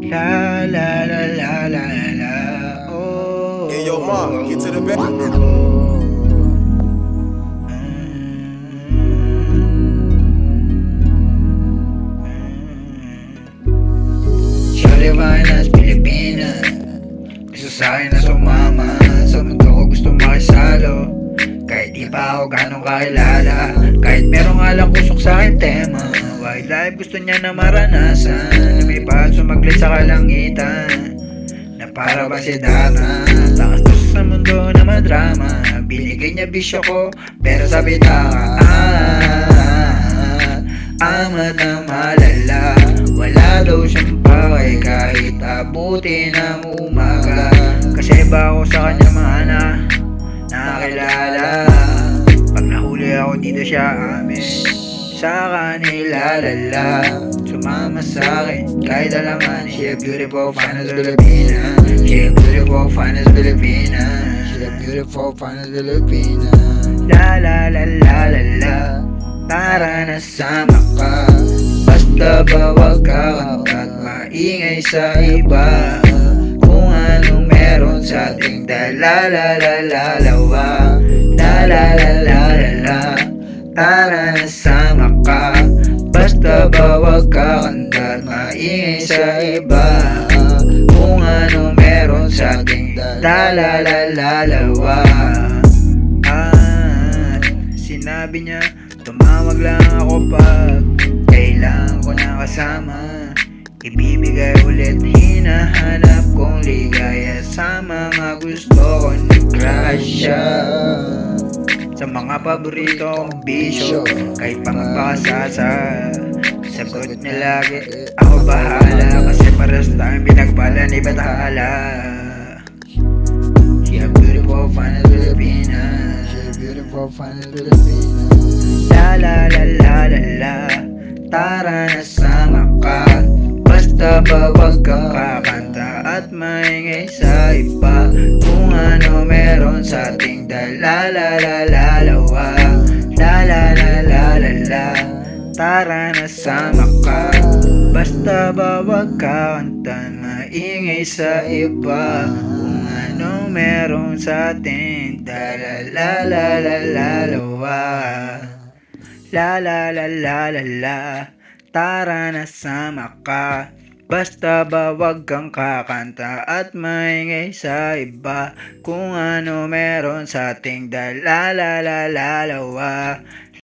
La la la la la la. Oh. Hey, yo, Ma, get to the bed. Shalivanas, Pilipinas. Gusto sa'kin na sumama. Sa mundo ko gusto makisalo. Kahit di pa ako ganong kakilala. Kahit merong alang kusok sa'kin tema. Wildlife gusto niya na maranasan. Lumipad sumaglit sa kalangitan. Na para ba si Dana. Takas to sa mundo na madrama. Binigay niya bisyo ko pero sa bitaka. Amat ng malala. Wala daw siyang pakay kahit abuti ng umaga. Kasi ba ako sa kanya mana nakakilala. Pag nahuli ako dito siya amin. Sa kanila lala. Sumama sa'kin kahit alaman. She a beautiful finest Filipina. She a beautiful finest Filipina. She a beautiful finest Filipina. La la la la la la. Tara na sama ka. Basta ba wag ka at maingay sa iba. Kung anong meron sa ating dalalalalawa. La la la la la la. Tara na sama ka. Basta ba wag ka kanta at maingay sa iba. Kung anong meron sa ating dalalalalawa. At sinabi niya tumawag lang ako pag kailangan ko na kasama. Ibibigay ulit hinahanap kong ligaya sa mga gusto ko nagkrasya. Sa mga paborito kong bisyo, kahit pa magpakasasa. Sagot niya lagi, ako bahala. Kasi paras tayong pinagpala ni Bathala. She a beautiful finest Filipina. She a beautiful finest Filipina. La la la la la la. Tara na sama ka. Basta ba wag kang kakanta at maingay sa iba. Kung ano meron sa ating dalalalalawa. La la la la la la. Tara na sama ka. Basta ba wag kakanta maingay sa iba. Kung ano meron sa ating dalalalalawa. La la la la la la. Tara na sama ka. Basta ba wag kang kakanta at maingay sa iba. Kung ano meron sa ating dalalalalawa.